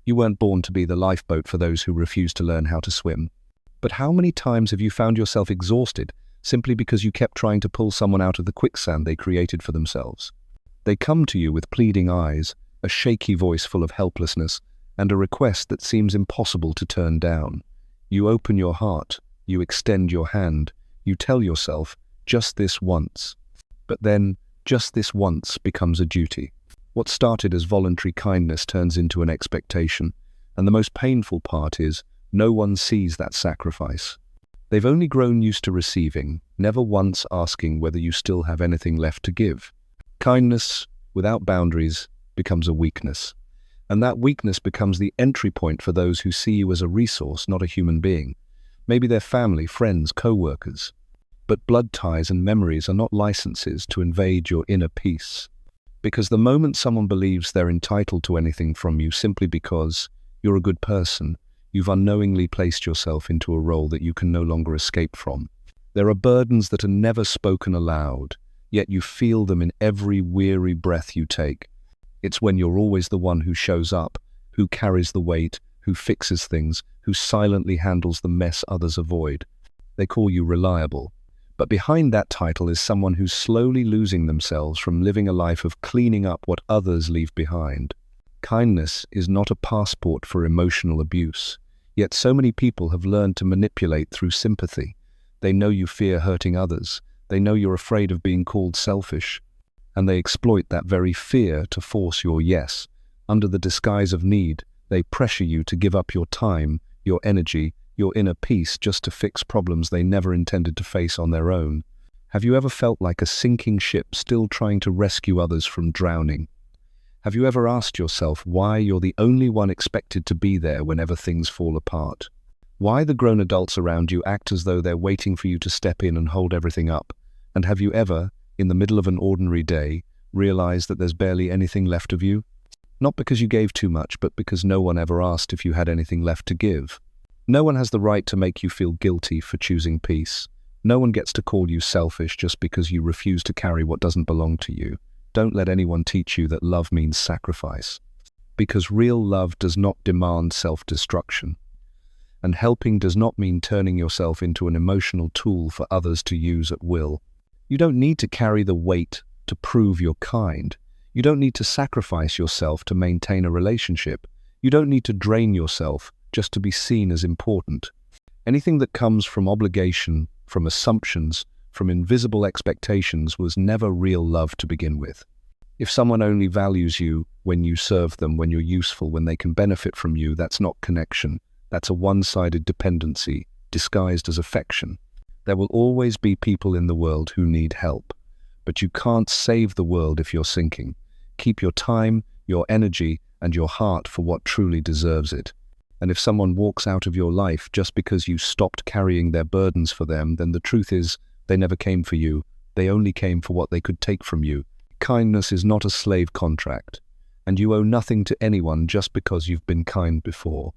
You weren't born to be the lifeboat for those who refuse to learn how to swim. But how many times have you found yourself exhausted simply because you kept trying to pull someone out of the quicksand they created for themselves? They come to you with pleading eyes, a shaky voice full of helplessness, and a request that seems impossible to turn down. You open your heart, you extend your hand, you tell yourself, just this once. But then, just this once becomes a duty. What started as voluntary kindness turns into an expectation, and the most painful part is, no one sees that sacrifice. They've only grown used to receiving, never once asking whether you still have anything left to give. Kindness, without boundaries, becomes a weakness. And that weakness becomes the entry point for those who see you as a resource, not a human being. Maybe they're family, friends, co-workers. But blood ties and memories are not licenses to invade your inner peace. Because the moment someone believes they're entitled to anything from you simply because you're a good person, you've unknowingly placed yourself into a role that you can no longer escape from. There are burdens that are never spoken aloud, yet you feel them in every weary breath you take. It's when you're always the one who shows up, who carries the weight, who fixes things, who silently handles the mess others avoid. They call you reliable. But behind that title is someone who's slowly losing themselves from living a life of cleaning up what others leave behind. Kindness is not a passport for emotional abuse. Yet so many people have learned to manipulate through sympathy. They know you fear hurting others. They know you're afraid of being called selfish. And they exploit that very fear to force your yes. Under the disguise of need, they pressure you to give up your time, your energy, your inner peace just to fix problems they never intended to face on their own. Have you ever felt like a sinking ship still trying to rescue others from drowning? Have you ever asked yourself why you're the only one expected to be there whenever things fall apart? Why the grown adults around you act as though they're waiting for you to step in and hold everything up? And have you ever, in the middle of an ordinary day, realized that there's barely anything left of you? Not because you gave too much, but because no one ever asked if you had anything left to give. No one has the right to make you feel guilty for choosing peace. No one gets to call you selfish just because you refuse to carry what doesn't belong to you. Don't let anyone teach you that love means sacrifice. Because real love does not demand self-destruction. And helping does not mean turning yourself into an emotional tool for others to use at will. You don't need to carry the weight to prove you're kind. You don't need to sacrifice yourself to maintain a relationship. You don't need to drain yourself just to be seen as important. Anything that comes from obligation, from assumptions, from invisible expectations was never real love to begin with. If someone only values you when you serve them, when you're useful, when they can benefit from you, that's not connection. That's a one-sided dependency disguised as affection. There will always be people in the world who need help, but you can't save the world if you're sinking. Keep your time, your energy, and your heart for what truly deserves it. And if someone walks out of your life just because you stopped carrying their burdens for them, then the truth is, they never came for you. They only came for what they could take from you. Kindness is not a slave contract, and you owe nothing to anyone just because you've been kind before.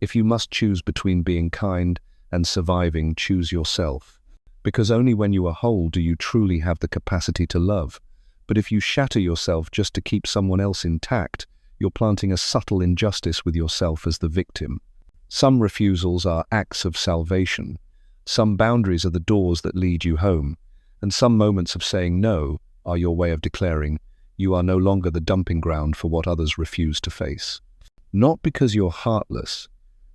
If you must choose between being kind and surviving, choose yourself. Because only when you are whole do you truly have the capacity to love. But if you shatter yourself just to keep someone else intact, you're planting a subtle injustice with yourself as the victim. Some refusals are acts of salvation. Some boundaries are the doors that lead you home, and some moments of saying no are your way of declaring you are no longer the dumping ground for what others refuse to face. Not because you're heartless,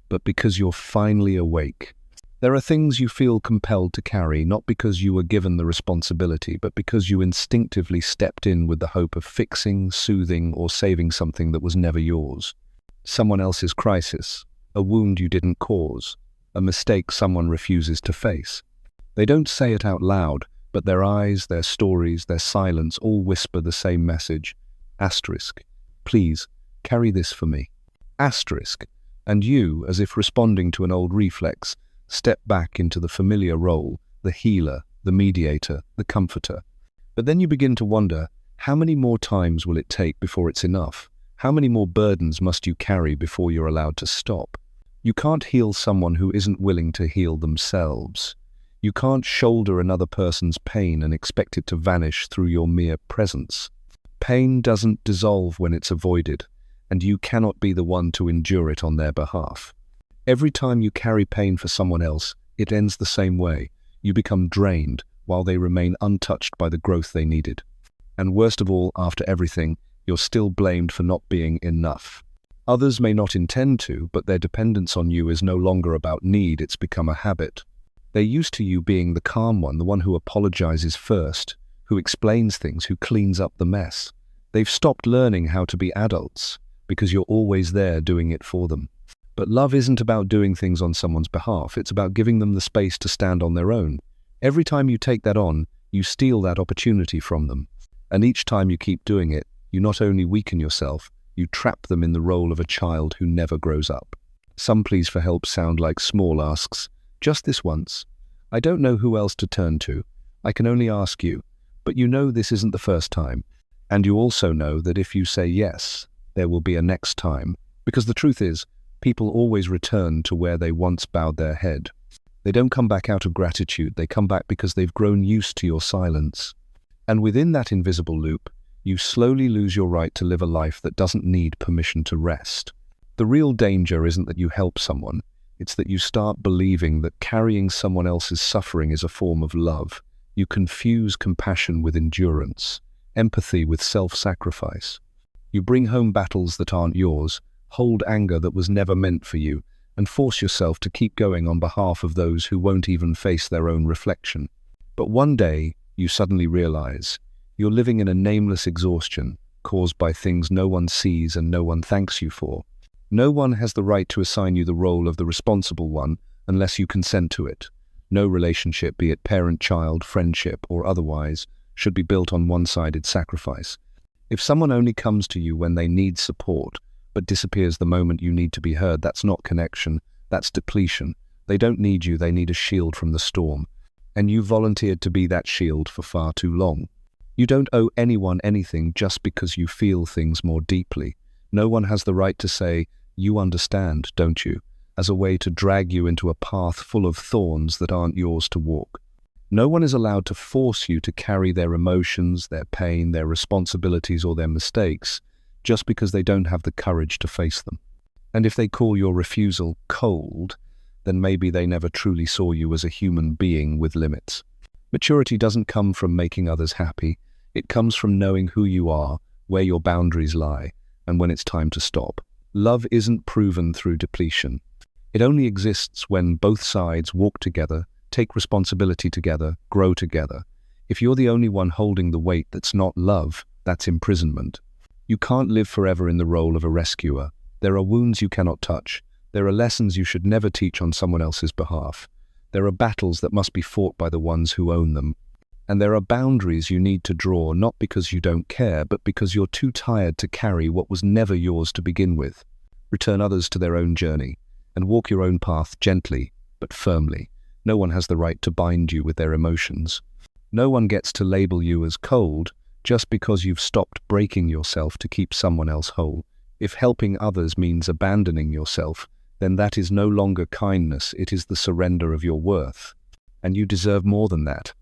but because you're finally awake. There are things you feel compelled to carry, not because you were given the responsibility, but because you instinctively stepped in with the hope of fixing, soothing, or saving something that was never yours. Someone else's crisis, a wound you didn't cause, a mistake someone refuses to face. They don't say it out loud, but their eyes, their stories, their silence all whisper the same message. Asterisk. Please, carry this for me. Asterisk. And you, as if responding to an old reflex, step back into the familiar role, the healer, the mediator, the comforter. But then you begin to wonder, how many more times will it take before it's enough? How many more burdens must you carry before you're allowed to stop? You can't heal someone who isn't willing to heal themselves. You can't shoulder another person's pain and expect it to vanish through your mere presence. Pain doesn't dissolve when it's avoided, and you cannot be the one to endure it on their behalf. Every time you carry pain for someone else, it ends the same way. You become drained while they remain untouched by the growth they needed. And worst of all, after everything, you're still blamed for not being enough. Others may not intend to, but their dependence on you is no longer about need, it's become a habit. They're used to you being the calm one, the one who apologizes first, who explains things, who cleans up the mess. They've stopped learning how to be adults because you're always there doing it for them. But love isn't about doing things on someone's behalf, it's about giving them the space to stand on their own. Every time you take that on, you steal that opportunity from them. And each time you keep doing it, you not only weaken yourself, you trap them in the role of a child who never grows up. Some pleas for help sound like small asks. Just this once. I don't know who else to turn to. I can only ask you. But you know this isn't the first time. And you also know that if you say yes, there will be a next time. Because the truth is, people always return to where they once bowed their head. They don't come back out of gratitude, they come back because they've grown used to your silence. And within that invisible loop, you slowly lose your right to live a life that doesn't need permission to rest. The real danger isn't that you help someone, it's that you start believing that carrying someone else's suffering is a form of love. You confuse compassion with endurance, empathy with self-sacrifice. You bring home battles that aren't yours, hold anger that was never meant for you, and force yourself to keep going on behalf of those who won't even face their own reflection. But one day, you suddenly realize you're living in a nameless exhaustion caused by things no one sees and no one thanks you for. No one has the right to assign you the role of the responsible one unless you consent to it. No relationship, be it parent-child, friendship, or otherwise, should be built on one-sided sacrifice. If someone only comes to you when they need support, but disappears the moment you need to be heard, that's not connection, that's depletion. They don't need you, they need a shield from the storm. And you volunteered to be that shield for far too long. You don't owe anyone anything just because you feel things more deeply. No one has the right to say, "You understand, don't you?" as a way to drag you into a path full of thorns that aren't yours to walk. No one is allowed to force you to carry their emotions, their pain, their responsibilities, or their mistakes just because they don't have the courage to face them. And if they call your refusal cold, then maybe they never truly saw you as a human being with limits. Maturity doesn't come from making others happy. It comes from knowing who you are, where your boundaries lie, and when it's time to stop. Love isn't proven through depletion. It only exists when both sides walk together, take responsibility together, grow together. If you're the only one holding the weight that's not love, that's imprisonment. You can't live forever in the role of a rescuer. There are wounds you cannot touch. There are lessons you should never teach on someone else's behalf. There are battles that must be fought by the ones who own them. And there are boundaries you need to draw, not because you don't care, but because you're too tired to carry what was never yours to begin with. Return others to their own journey, and walk your own path gently, but firmly. No one has the right to bind you with their emotions. No one gets to label you as cold just because you've stopped breaking yourself to keep someone else whole. If helping others means abandoning yourself, then that is no longer kindness, it is the surrender of your worth. And you deserve more than that.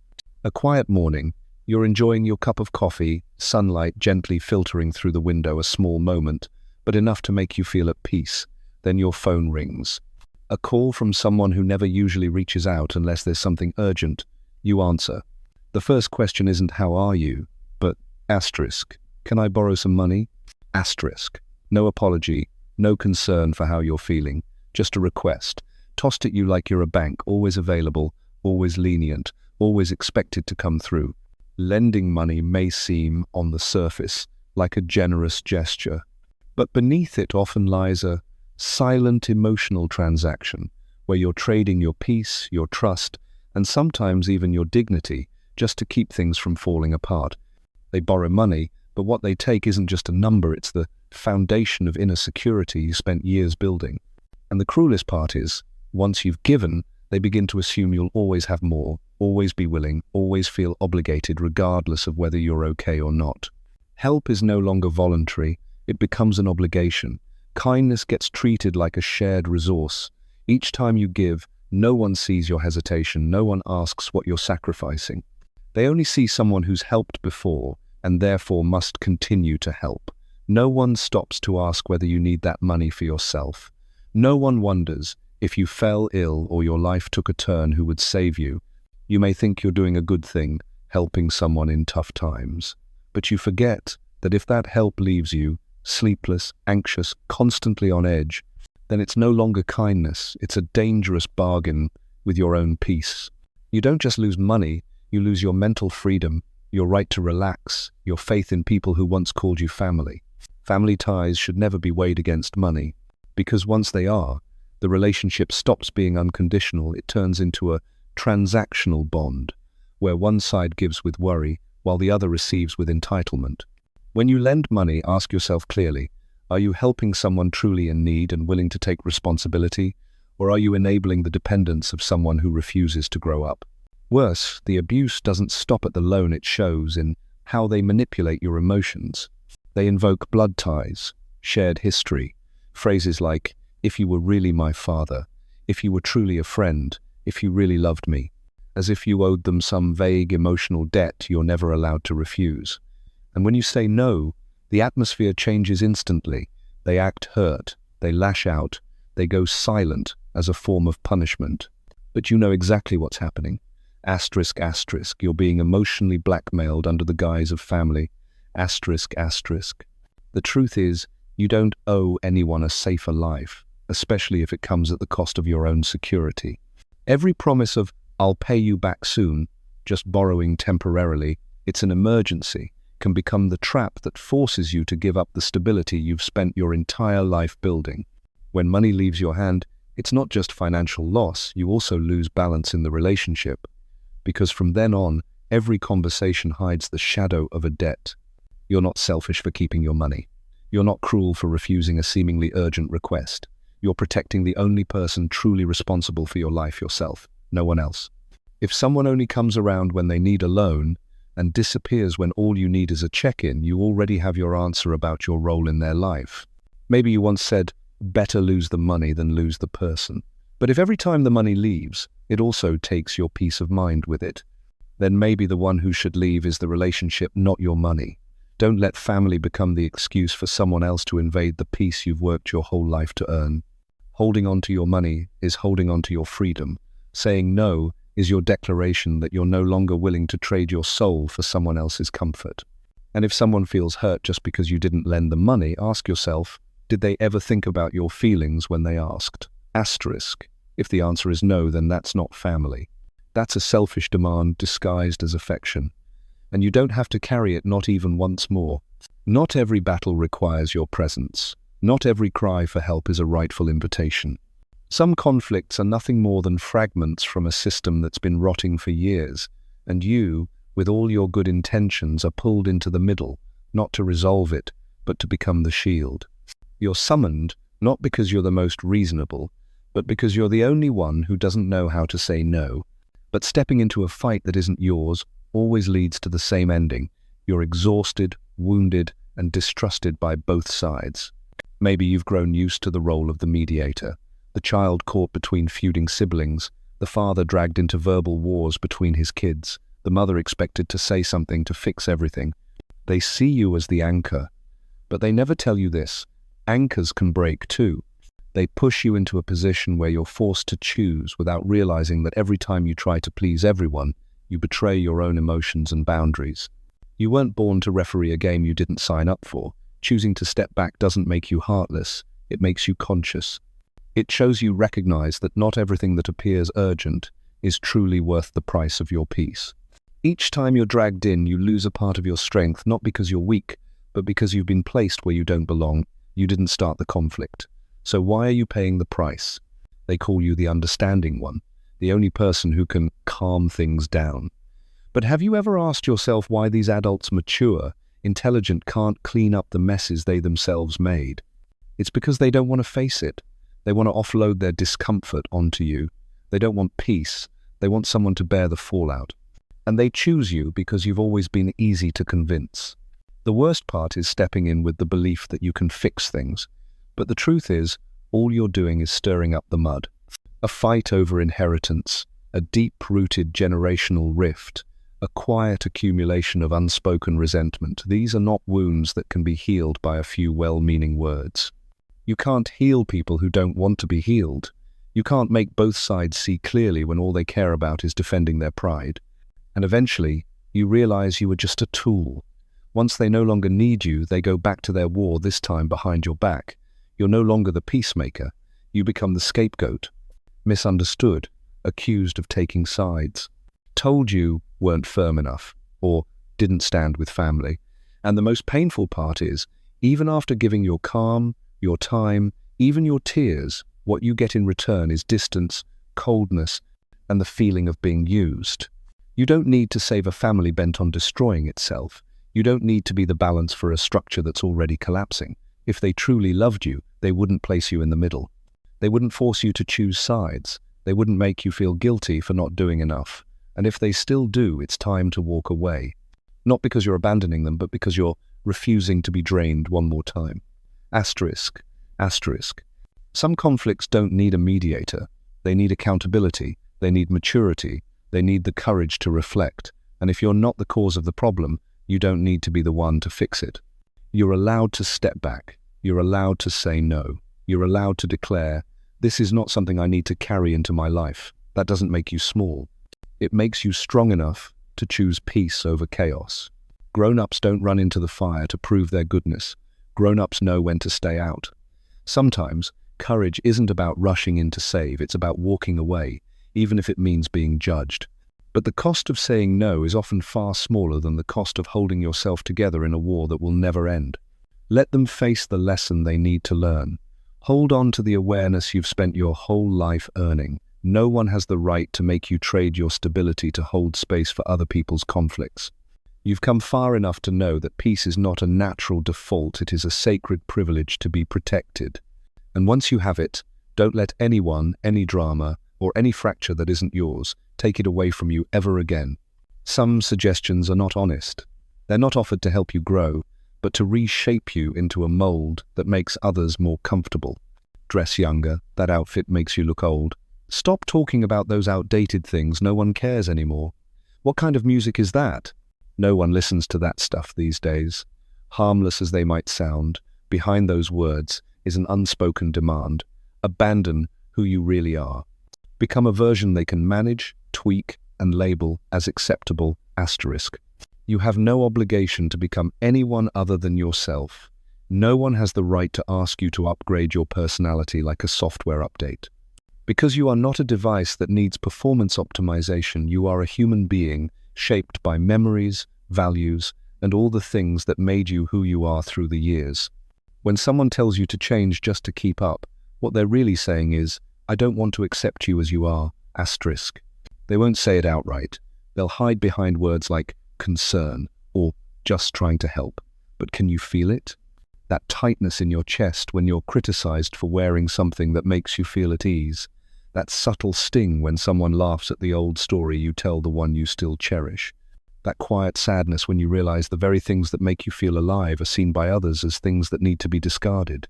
A quiet morning, you're enjoying your cup of coffee, sunlight gently filtering through the window, a small moment, but enough to make you feel at peace. Then your phone rings. A call from someone who never usually reaches out unless there's something urgent. You answer. The first question isn't "How are you?" but asterisk, "Can I borrow some money?" Asterisk. No apology, no concern for how you're feeling, just a request, tossed at you like you're a bank, always available, always lenient, always expected to come through. Lending money may seem, on the surface, like a generous gesture, but beneath it often lies a silent emotional transaction where you're trading your peace, your trust, and sometimes even your dignity just to keep things from falling apart. They borrow money, but what they take isn't just a number, it's the foundation of inner security you spent years building. And the cruelest part is, once you've given, they begin to assume you'll always have more, always be willing, always feel obligated regardless of whether you're okay or not. Help is no longer voluntary, it becomes an obligation. Kindness gets treated like a shared resource. Each time you give, no one sees your hesitation, no one asks what you're sacrificing. They only see someone who's helped before and therefore must continue to help. No one stops to ask whether you need that money for yourself. No one wonders if you fell ill or your life took a turn who would save you. You may think you're doing a good thing, helping someone in tough times. But you forget that if that help leaves you sleepless, anxious, constantly on edge, then it's no longer kindness, it's a dangerous bargain with your own peace. You don't just lose money, you lose your mental freedom, your right to relax, your faith in people who once called you family. Family ties should never be weighed against money, because once they are, the relationship stops being unconditional, it turns into a transactional bond, where one side gives with worry, while the other receives with entitlement. When you lend money, ask yourself clearly, are you helping someone truly in need and willing to take responsibility, or are you enabling the dependence of someone who refuses to grow up? Worse, the abuse doesn't stop at the loan, it shows in how they manipulate your emotions. They invoke blood ties, shared history, phrases like, if you were really my father, if you were truly a friend, if you really loved me, as if you owed them some vague emotional debt you're never allowed to refuse. And when you say no, the atmosphere changes instantly. They act hurt, they lash out, they go silent as a form of punishment. But you know exactly what's happening. Asterisk, asterisk, you're being emotionally blackmailed under the guise of family. Asterisk, asterisk. The truth is, you don't owe anyone a safer life, especially if it comes at the cost of your own security. Every promise of, I'll pay you back soon, just borrowing temporarily, it's an emergency, can become the trap that forces you to give up the stability you've spent your entire life building. When money leaves your hand, it's not just financial loss, you also lose balance in the relationship. Because from then on, every conversation hides the shadow of a debt. You're not selfish for keeping your money. You're not cruel for refusing a seemingly urgent request. You're protecting the only person truly responsible for your life, yourself, no one else. If someone only comes around when they need a loan and disappears when all you need is a check-in, you already have your answer about your role in their life. Maybe you once said, better lose the money than lose the person. But if every time the money leaves, it also takes your peace of mind with it, then maybe the one who should leave is the relationship, not your money. Don't let family become the excuse for someone else to invade the peace you've worked your whole life to earn. Holding on to your money is holding on to your freedom. Saying no is your declaration that you're no longer willing to trade your soul for someone else's comfort. And if someone feels hurt just because you didn't lend them money, ask yourself, did they ever think about your feelings when they asked? Asterisk. If the answer is no, then that's not family. That's a selfish demand disguised as affection. And you don't have to carry it, not even once more. Not every battle requires your presence. Not every cry for help is a rightful invitation. Some conflicts are nothing more than fragments from a system that's been rotting for years, and you, with all your good intentions, are pulled into the middle, not to resolve it, but to become the shield. You're summoned, not because you're the most reasonable, but because you're the only one who doesn't know how to say no. But stepping into a fight that isn't yours always leads to the same ending. You're exhausted, wounded, and distrusted by both sides. Maybe you've grown used to the role of the mediator, the child caught between feuding siblings, the father dragged into verbal wars between his kids, the mother expected to say something to fix everything. They see you as the anchor, but they never tell you this. Anchors can break too. They push you into a position where you're forced to choose without realizing that every time you try to please everyone, you betray your own emotions and boundaries. You weren't born to referee a game you didn't sign up for. Choosing to step back doesn't make you heartless, it makes you conscious. It shows you recognize that not everything that appears urgent is truly worth the price of your peace. Each time you're dragged in, you lose a part of your strength, not because you're weak, but because you've been placed where you don't belong. You didn't start the conflict. So why are you paying the price? They call you the understanding one, the only person who can calm things down. But have you ever asked yourself why these adults, mature, intelligent, can't clean up the messes they themselves made? It's because they don't want to face it. They want to offload their discomfort onto you. They don't want peace. They want someone to bear the fallout. And they choose you because you've always been easy to convince. The worst part is stepping in with the belief that you can fix things. But the truth is, all you're doing is stirring up the mud. A fight over inheritance, a deep-rooted generational rift, a quiet accumulation of unspoken resentment. These are not wounds that can be healed by a few well-meaning words. You can't heal people who don't want to be healed. You can't make both sides see clearly when all they care about is defending their pride. And eventually, you realize you were just a tool. Once they no longer need you, they go back to their war, this time behind your back. You're no longer the peacemaker. You become the scapegoat. Misunderstood, accused of taking sides, told you weren't firm enough, or didn't stand with family. And the most painful part is, even after giving your calm, your time, even your tears, what you get in return is distance, coldness, and the feeling of being used. You don't need to save a family bent on destroying itself. You don't need to be the balance for a structure that's already collapsing. If they truly loved you, they wouldn't place you in the middle. They wouldn't force you to choose sides. They wouldn't make you feel guilty for not doing enough. And if they still do, it's time to walk away. Not because you're abandoning them, but because you're refusing to be drained one more time. Asterisk, asterisk. Some conflicts don't need a mediator. They need accountability. They need maturity. They need the courage to reflect. And if you're not the cause of the problem, you don't need to be the one to fix it. You're allowed to step back. You're allowed to say no. You're allowed to declare, this is not something I need to carry into my life. That doesn't make you small. It makes you strong enough to choose peace over chaos. Grown-ups don't run into the fire to prove their goodness. Grown-ups know when to stay out. Sometimes, courage isn't about rushing in to save, it's about walking away, even if it means being judged. But the cost of saying no is often far smaller than the cost of holding yourself together in a war that will never end. Let them face the lesson they need to learn. Hold on to the awareness you've spent your whole life earning. No one has the right to make you trade your stability to hold space for other people's conflicts. You've come far enough to know that peace is not a natural default, it is a sacred privilege to be protected. And once you have it, don't let anyone, any drama, or any fracture that isn't yours take it away from you ever again. Some suggestions are not honest. They're not offered to help you grow, but to reshape you into a mold that makes others more comfortable. Dress younger, that outfit makes you look old. Stop talking about those outdated things, no one cares anymore. What kind of music is that? No one listens to that stuff these days. Harmless as they might sound, behind those words is an unspoken demand. Abandon who you really are. Become a version they can manage, tweak, and label as acceptable, asterisk. You have no obligation to become anyone other than yourself. No one has the right to ask you to upgrade your personality like a software update. Because you are not a device that needs performance optimization, you are a human being shaped by memories, values, and all the things that made you who you are through the years. When someone tells you to change just to keep up, what they're really saying is, I don't want to accept you as you are, asterisk. They won't say it outright. They'll hide behind words like concern or just trying to help. But can you feel it? That tightness in your chest when you're criticized for wearing something that makes you feel at ease. That subtle sting when someone laughs at the old story you tell the one you still cherish. That quiet sadness when you realize the very things that make you feel alive are seen by others as things that need to be discarded.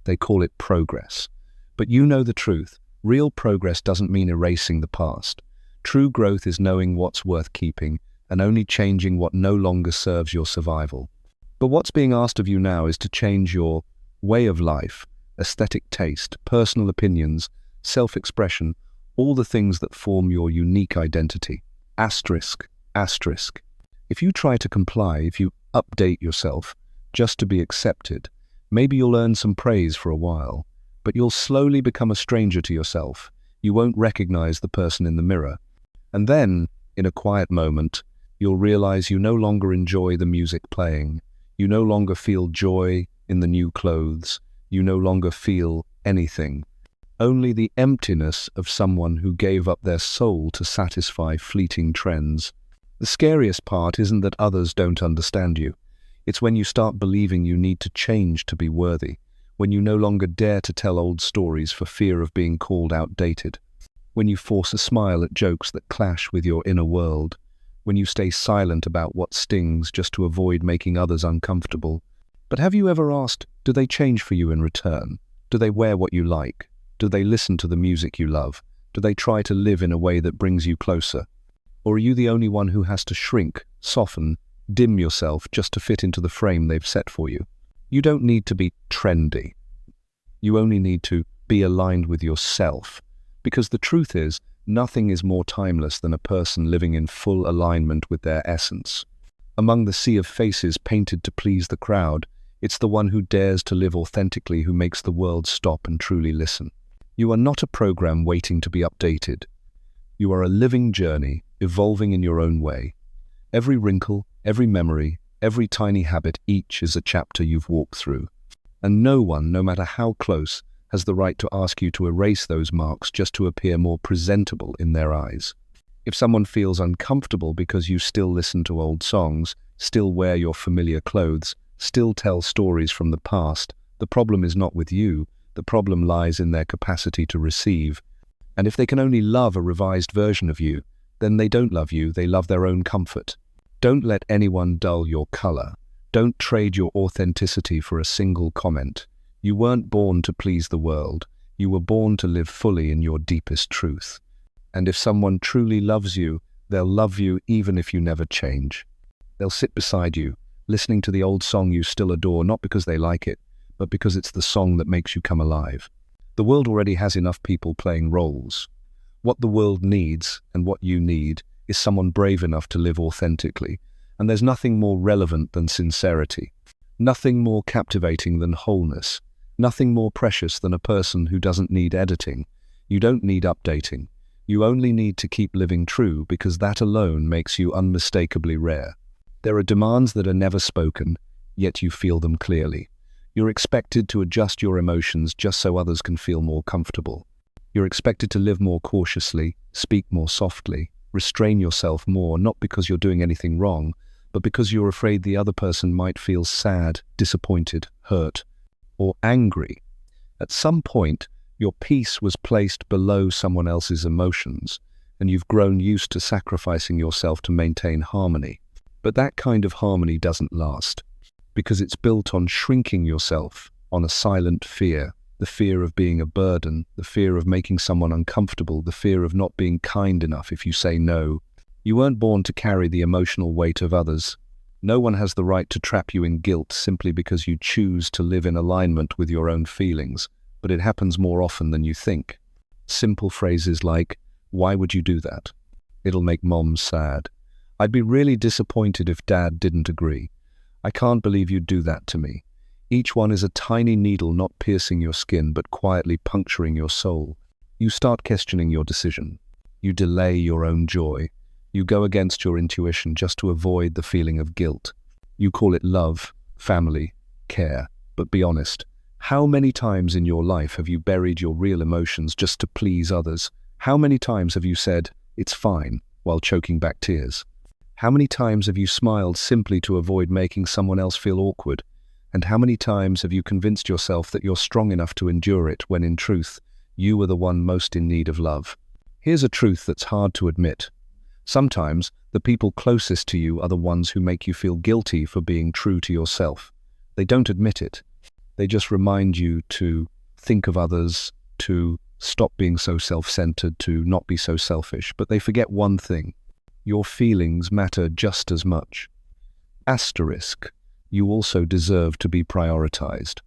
They call it progress. But you know the truth. Real progress doesn't mean erasing the past. True growth is knowing what's worth keeping and only changing what no longer serves your survival. But what's being asked of you now is to change your way of life, aesthetic taste, personal opinions, self-expression, all the things that form your unique identity. Asterisk, asterisk. If you try to comply, if you update yourself just to be accepted, maybe you'll earn some praise for a while, but you'll slowly become a stranger to yourself. You won't recognize the person in the mirror. And then, in a quiet moment, you'll realize you no longer enjoy the music playing. You no longer feel joy in the new clothes. You no longer feel anything. Only the emptiness of someone who gave up their soul to satisfy fleeting trends. The scariest part isn't that others don't understand you. It's when you start believing you need to change to be worthy. When you no longer dare to tell old stories for fear of being called outdated. When you force a smile at jokes that clash with your inner world. When you stay silent about what stings just to avoid making others uncomfortable. But have you ever asked, do they change for you in return? Do they wear what you like? Do they listen to the music you love? Do they try to live in a way that brings you closer? Or are you the only one who has to shrink, soften, dim yourself just to fit into the frame they've set for you? You don't need to be trendy. You only need to be aligned with yourself. Because the truth is, nothing is more timeless than a person living in full alignment with their essence. Among the sea of faces painted to please the crowd, it's the one who dares to live authentically who makes the world stop and truly listen. You are not a program waiting to be updated. You are a living journey, evolving in your own way. Every wrinkle, every memory, every tiny habit, each is a chapter you've walked through. And no one, no matter how close, has the right to ask you to erase those marks just to appear more presentable in their eyes. If someone feels uncomfortable because you still listen to old songs, still wear your familiar clothes, still tell stories from the past, the problem is not with you, the problem lies in their capacity to receive. And if they can only love a revised version of you, then they don't love you, they love their own comfort. Don't let anyone dull your color. Don't trade your authenticity for a single comment. You weren't born to please the world. You were born to live fully in your deepest truth. And if someone truly loves you, they'll love you even if you never change. They'll sit beside you, listening to the old song you still adore, not because they like it, but because it's the song that makes you come alive. The world already has enough people playing roles. What the world needs, and what you need, is someone brave enough to live authentically. And there's nothing more relevant than sincerity. Nothing more captivating than wholeness. Nothing more precious than a person who doesn't need editing. You don't need updating. You only need to keep living true, because that alone makes you unmistakably rare. There are demands that are never spoken, yet you feel them clearly. You're expected to adjust your emotions just so others can feel more comfortable. You're expected to live more cautiously, speak more softly, restrain yourself more, not because you're doing anything wrong, but because you're afraid the other person might feel sad, disappointed, hurt, or angry. At some point, your peace was placed below someone else's emotions, and you've grown used to sacrificing yourself to maintain harmony. But that kind of harmony doesn't last, because it's built on shrinking yourself, on a silent fear, the fear of being a burden, the fear of making someone uncomfortable, the fear of not being kind enough if you say no. You weren't born to carry the emotional weight of others. No one has the right to trap you in guilt simply because you choose to live in alignment with your own feelings, but it happens more often than you think. Simple phrases like, "Why would you do that? It'll make mom sad. I'd be really disappointed if dad didn't agree. I can't believe you'd do that to me." Each one is a tiny needle not piercing your skin but quietly puncturing your soul. You start questioning your decision. You delay your own joy. You go against your intuition just to avoid the feeling of guilt. You call it love, family, care. But be honest, how many times in your life have you buried your real emotions just to please others? How many times have you said, "It's fine," while choking back tears? How many times have you smiled simply to avoid making someone else feel awkward? And how many times have you convinced yourself that you're strong enough to endure it when in truth, you were the one most in need of love? Here's a truth that's hard to admit. Sometimes, the people closest to you are the ones who make you feel guilty for being true to yourself. They don't admit it. They just remind you to think of others, to stop being so self-centered, to not be so selfish. But they forget one thing. Your feelings matter just as much. Asterisk. You also deserve to be prioritized.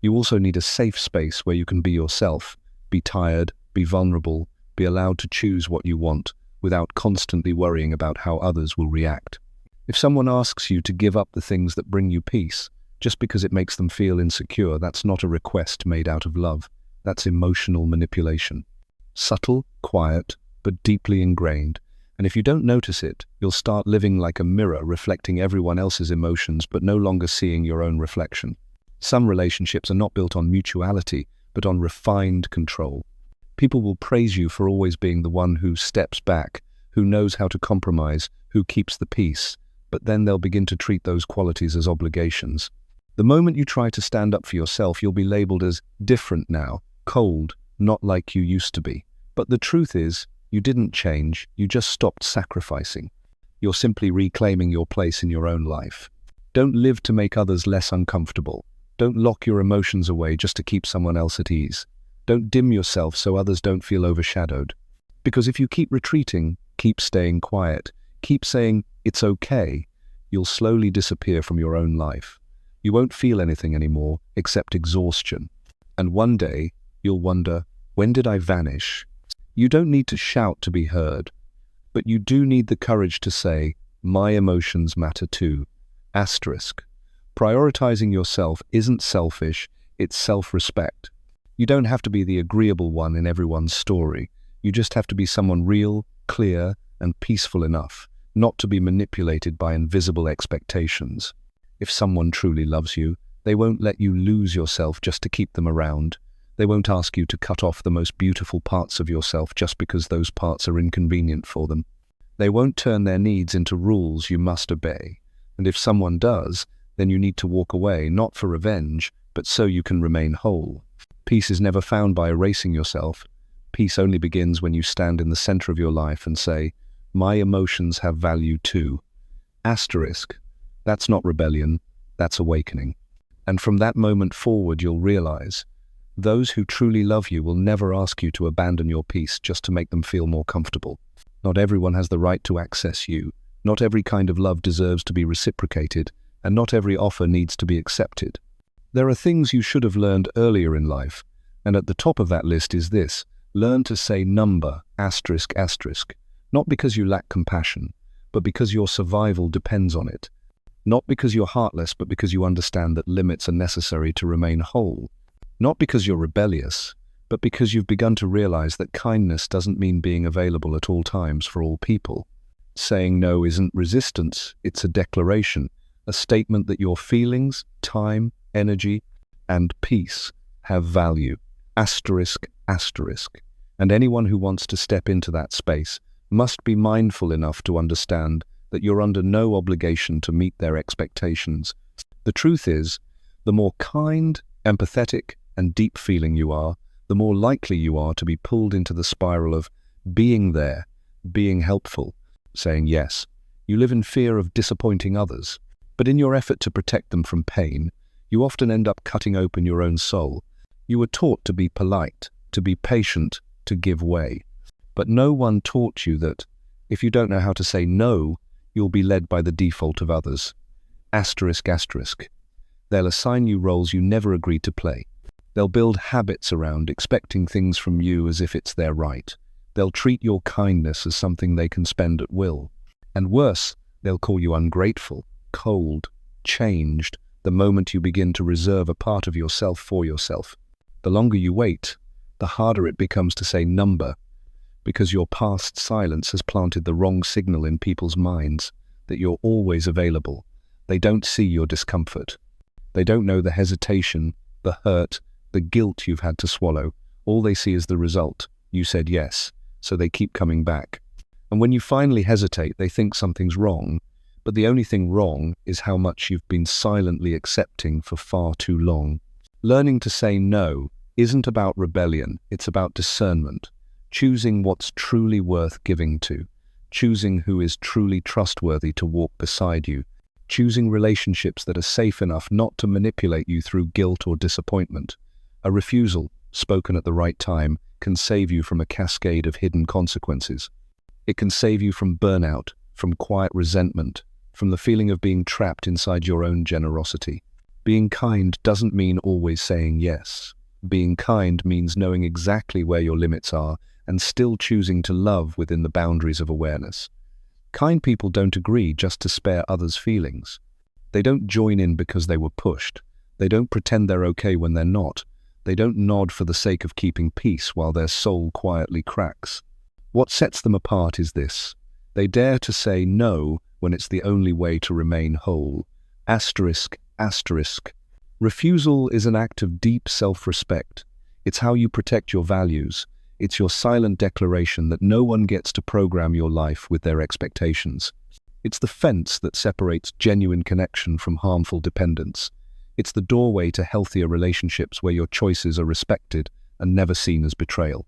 You also need a safe space where you can be yourself, be tired, be vulnerable, be allowed to choose what you want, without constantly worrying about how others will react. If someone asks you to give up the things that bring you peace, just because it makes them feel insecure, that's not a request made out of love. That's emotional manipulation. Subtle, quiet, but deeply ingrained. And if you don't notice it, you'll start living like a mirror, reflecting everyone else's emotions, but no longer seeing your own reflection. Some relationships are not built on mutuality, but on refined control. People will praise you for always being the one who steps back, who knows how to compromise, who keeps the peace, but then they'll begin to treat those qualities as obligations. The moment you try to stand up for yourself, you'll be labeled as different now, cold, not like you used to be. But the truth is, you didn't change, you just stopped sacrificing. You're simply reclaiming your place in your own life. Don't live to make others less uncomfortable. Don't lock your emotions away just to keep someone else at ease. Don't dim yourself so others don't feel overshadowed. Because if you keep retreating, keep staying quiet, keep saying, "It's okay," you'll slowly disappear from your own life. You won't feel anything anymore except exhaustion. And one day, you'll wonder, when did I vanish? You don't need to shout to be heard, but you do need the courage to say, "My emotions matter too." Asterisk. Prioritizing yourself isn't selfish, it's self-respect. You don't have to be the agreeable one in everyone's story. You just have to be someone real, clear, and peaceful enough, not to be manipulated by invisible expectations. If someone truly loves you, they won't let you lose yourself just to keep them around. They won't ask you to cut off the most beautiful parts of yourself just because those parts are inconvenient for them. They won't turn their needs into rules you must obey. And if someone does, then you need to walk away, not for revenge, but so you can remain whole. Peace is never found by erasing yourself. Peace only begins when you stand in the center of your life and say, "My emotions have value too." Asterisk. That's not rebellion, that's awakening. And from that moment forward, you'll realize, those who truly love you will never ask you to abandon your peace just to make them feel more comfortable. Not everyone has the right to access you. Not every kind of love deserves to be reciprocated, and not every offer needs to be accepted. There are things you should have learned earlier in life, and at the top of that list is this: learn to say number, asterisk, asterisk, not because you lack compassion, but because your survival depends on it. Not because you're heartless, but because you understand that limits are necessary to remain whole. Not because you're rebellious, but because you've begun to realize that kindness doesn't mean being available at all times for all people. Saying no isn't resistance, it's a declaration, a statement that your feelings, time, energy, and peace have value. Asterisk, asterisk. And anyone who wants to step into that space must be mindful enough to understand that you're under no obligation to meet their expectations. The truth is, the more kind, empathetic, and deep-feeling you are, the more likely you are to be pulled into the spiral of being there, being helpful, saying yes. You live in fear of disappointing others, but in your effort to protect them from pain, you often end up cutting open your own soul. You were taught to be polite, to be patient, to give way. But no one taught you that, if you don't know how to say no, you'll be led by the default of others. Asterisk, asterisk. They'll assign you roles you never agreed to play. They'll build habits around expecting things from you as if it's their right. They'll treat your kindness as something they can spend at will. And worse, they'll call you ungrateful, cold, changed, the moment you begin to reserve a part of yourself for yourself. The longer you wait, the harder it becomes to say number, because your past silence has planted the wrong signal in people's minds that you're always available. They don't see your discomfort. They don't know the hesitation, the hurt, the guilt you've had to swallow. All they see is the result. You said yes, so they keep coming back. And when you finally hesitate, they think something's wrong, but the only thing wrong is how much you've been silently accepting for far too long. Learning to say no isn't about rebellion, it's about discernment. Choosing what's truly worth giving to, choosing who is truly trustworthy to walk beside you, choosing relationships that are safe enough not to manipulate you through guilt or disappointment. A refusal, spoken at the right time, can save you from a cascade of hidden consequences. It can save you from burnout, from quiet resentment, from the feeling of being trapped inside your own generosity. Being kind doesn't mean always saying yes. Being kind means knowing exactly where your limits are and still choosing to love within the boundaries of awareness. Kind people don't agree just to spare others' feelings. They don't join in because they were pushed. They don't pretend they're okay when they're not. They don't nod for the sake of keeping peace while their soul quietly cracks. What sets them apart is this: they dare to say no when it's the only way to remain whole. Asterisk, asterisk. Refusal is an act of deep self-respect. It's how you protect your values. It's your silent declaration that no one gets to program your life with their expectations. It's the fence that separates genuine connection from harmful dependence. It's the doorway to healthier relationships where your choices are respected and never seen as betrayal.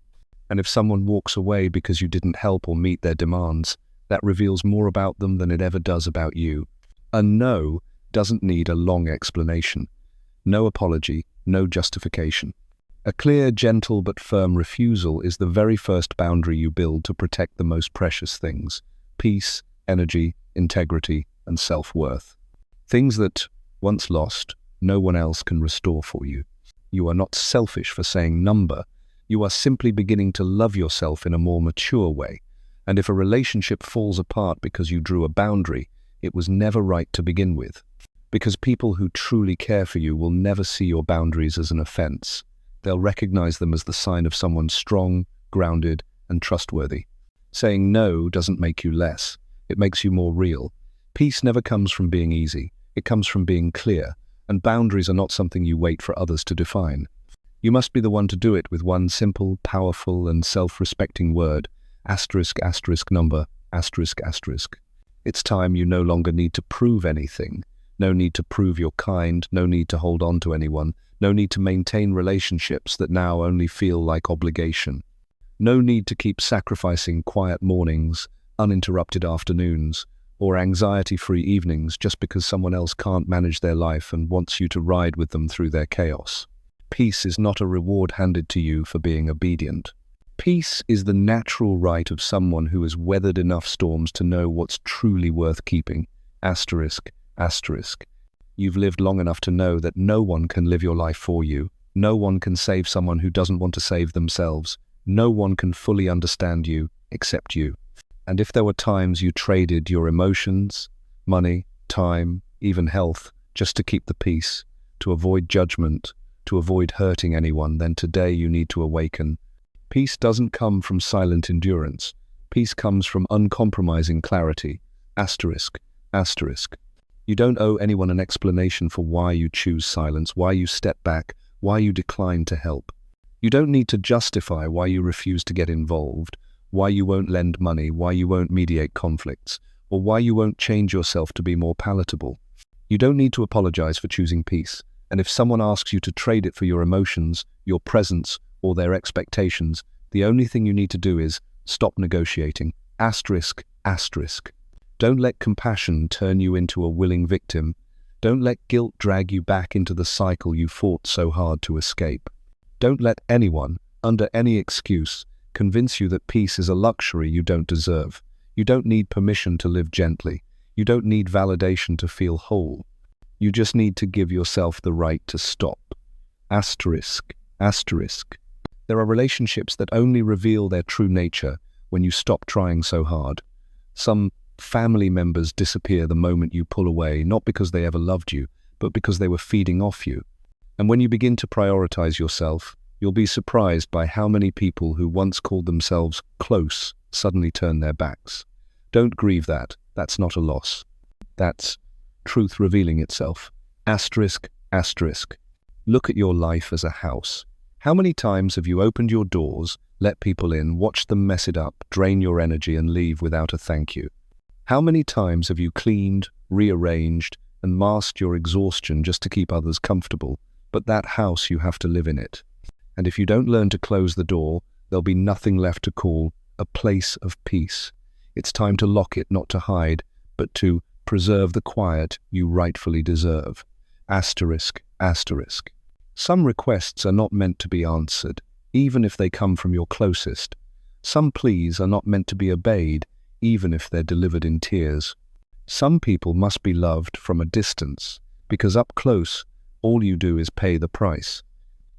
And if someone walks away because you didn't help or meet their demands, that reveals more about them than it ever does about you. A no doesn't need a long explanation. No apology, no justification. A clear, gentle but firm refusal is the very first boundary you build to protect the most precious things: peace, energy, integrity, and self-worth. Things that, once lost, no one else can restore for you. You are not selfish for saying number. You are simply beginning to love yourself in a more mature way. And if a relationship falls apart because you drew a boundary, it was never right to begin with. Because people who truly care for you will never see your boundaries as an offense. They'll recognize them as the sign of someone strong, grounded, and trustworthy. Saying no doesn't make you less. It makes you more real. Peace never comes from being easy. It comes from being clear, and boundaries are not something you wait for others to define. You must be the one to do it with one simple, powerful, and self-respecting word: asterisk, asterisk, number, asterisk, asterisk. It's time you no longer need to prove anything. No need to prove you're kind, no need to hold on to anyone, no need to maintain relationships that now only feel like obligation. No need to keep sacrificing quiet mornings, uninterrupted afternoons, or anxiety-free evenings just because someone else can't manage their life and wants you to ride with them through their chaos. Peace is not a reward handed to you for being obedient. Peace is the natural right of someone who has weathered enough storms to know what's truly worth keeping. Asterisk, asterisk. You've lived long enough to know that no one can live your life for you. No one can save someone who doesn't want to save themselves. No one can fully understand you except you. And if there were times you traded your emotions, money, time, even health, just to keep the peace, to avoid judgment, to avoid hurting anyone, then today you need to awaken. Peace doesn't come from silent endurance. Peace comes from uncompromising clarity. Asterisk, asterisk. You don't owe anyone an explanation for why you choose silence, why you step back, why you decline to help. You don't need to justify why you refuse to get involved, why you won't lend money, why you won't mediate conflicts, or why you won't change yourself to be more palatable. You don't need to apologize for choosing peace, and if someone asks you to trade it for your emotions, your presence, or their expectations, the only thing you need to do is stop negotiating. Asterisk, asterisk. Don't let compassion turn you into a willing victim. Don't let guilt drag you back into the cycle you fought so hard to escape. Don't let anyone, under any excuse, convince you that peace is a luxury you don't deserve. You don't need permission to live gently. You don't need validation to feel whole. You just need to give yourself the right to stop. Asterisk, asterisk. There are relationships that only reveal their true nature when you stop trying so hard. Some family members disappear the moment you pull away, not because they ever loved you, but because they were feeding off you. And when you begin to prioritize yourself, you'll be surprised by how many people who once called themselves close suddenly turn their backs. Don't grieve that. That's not a loss. That's truth revealing itself. Asterisk, asterisk. Look at your life as a house. How many times have you opened your doors, let people in, watched them mess it up, drain your energy, and leave without a thank you? How many times have you cleaned, rearranged, and masked your exhaustion just to keep others comfortable? But that house, you have to live in it. And if you don't learn to close the door, there'll be nothing left to call a place of peace. It's time to lock it, not to hide, but to preserve the quiet you rightfully deserve. Asterisk, asterisk. Some requests are not meant to be answered, even if they come from your closest. Some pleas are not meant to be obeyed, even if they're delivered in tears. Some people must be loved from a distance, because up close, all you do is pay the price.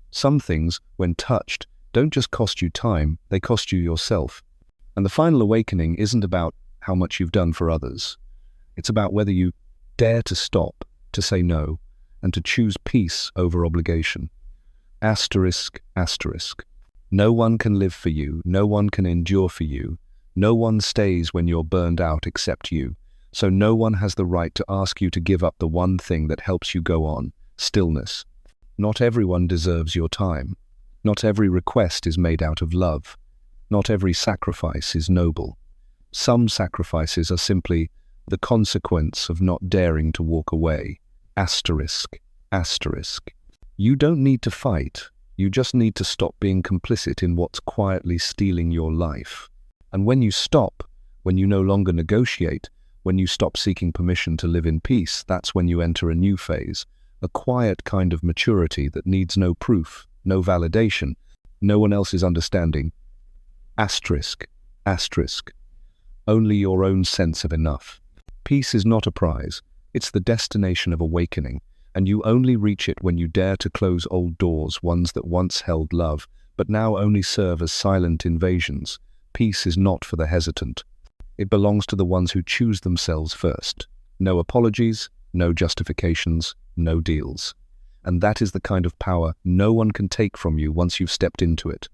Some things, when touched, don't just cost you time, they cost you yourself. And the final awakening isn't about how much you've done for others. It's about whether you dare to stop, to say no, and to choose peace over obligation. Asterisk, asterisk. No one can live for you, no one can endure for you, no one stays when you're burned out except you, so no one has the right to ask you to give up the one thing that helps you go on: stillness. Not everyone deserves your time. Not every request is made out of love. Not every sacrifice is noble. Some sacrifices are simply the consequence of not daring to walk away. Asterisk, asterisk. You don't need to fight. You just need to stop being complicit in what's quietly stealing your life. And when you stop, when you no longer negotiate, when you stop seeking permission to live in peace, that's when you enter a new phase, a quiet kind of maturity that needs no proof, no validation, no one else's understanding. Asterisk, asterisk. Only your own sense of enough. Peace is not a prize, it's the destination of awakening, and you only reach it when you dare to close old doors, ones that once held love, but now only serve as silent invasions. Peace is not for the hesitant. It belongs to the ones who choose themselves first. No apologies, no justifications, no deals. And that is the kind of power no one can take from you once you've stepped into it.